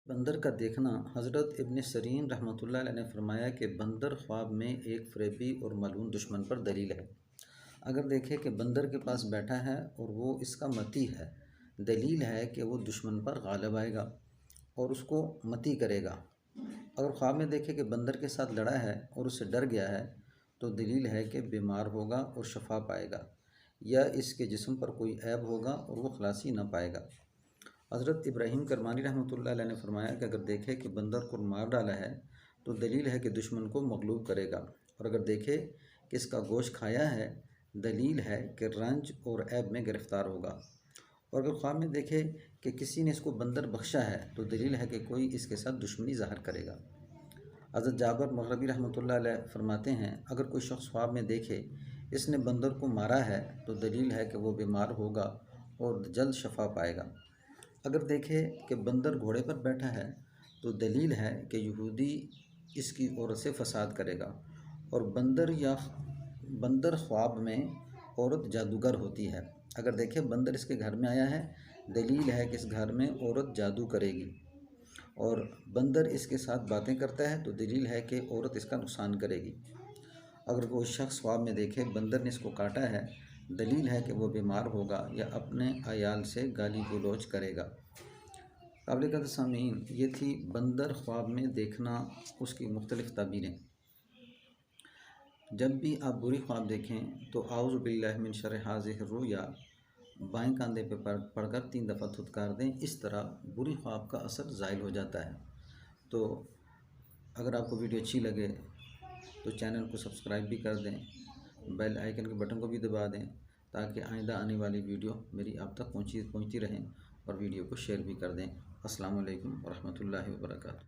बंदर का देखना। हज़रत इब्न सरीन रहमतुल्लाह अलैह ने फरमाया कि बंदर ख्वाब में एक फ़रेबी और मलून दुश्मन पर दलील है। अगर देखें कि बंदर के पास बैठा है और वो इसका मती है, दलील है कि वो दुश्मन पर गालिब आएगा और उसको मती करेगा। अगर ख्वाब में देखे कि बंदर के साथ लड़ा है और उससे डर गया है, तो दलील है कि बीमार होगा और शफा पाएगा, या इसके जिस्म पर कोई ऐब होगा और वो खलासी न पाएगा। हज़रत इब्राहीम करमानी रहमतुल्लाह अलैह ने फरमाया कि अगर देखे कि बंदर को मार डाला है, तो दलील है कि दुश्मन को मगलूब करेगा, और अगर देखे कि इसका गोश्त खाया है, दलील है कि रंज और ऐब में गिरफ़्तार होगा। और अगर ख्वाब में देखे कि किसी ने इसको बंदर बख्शा है, तो दलील है कि कोई इसके साथ दुश्मनी ज़ाहिर करेगा। हज़रत जाबर मग़रिबी रहमतुल्लाह अलैह फरमाते हैं, अगर कोई शख्स ख्वाब में देखे इसने बंदर को मारा है, तो दलील है कि वो बीमार होगा और जल्द शफा पाएगा। अगर देखे कि बंदर घोड़े पर बैठा है, तो दलील है कि यहूदी इसकी औरत से फसाद करेगा। और बंदर ख्वाब में औरत जादूगर होती है। अगर देखे बंदर इसके घर में आया है, दलील है कि इस घर में औरत जादू करेगी। और बंदर इसके साथ बातें करता है, तो दलील है कि औरत इसका नुकसान करेगी। अगर कोई शख्स ख्वाब में देखे बंदर ने इसको काटा है, दलील है कि वो बीमार होगा या अपने अयाल से गाली गलौज करेगा। काबिल कदर सामीन, ये थी बंदर ख्वाब में देखना, उसकी मुख्तलिफ़ ताबीरें। जब भी आप बुरी ख्वाब देखें तो आऊज़ु बिल्लाहि मिन शर्रि हाज़िहि रुया बाएं कंधे पे पढ़कर 3 दफ़ा थुतकार दें। इस तरह बुरी ख्वाब का असर ज़ाइल हो जाता है। तो अगर आपको वीडियो अच्छी लगे तो चैनल को सब्सक्राइब भी कर दें, बेल आइकन के बटन को भी दबा दें, ताकि आइंदा आने वाली वीडियो मेरी आप तक पहुंचती रहें, और वीडियो को शेयर भी कर दें। अस्सलामु अलैकुम व रहमतुल्लाहि व बरकातहू।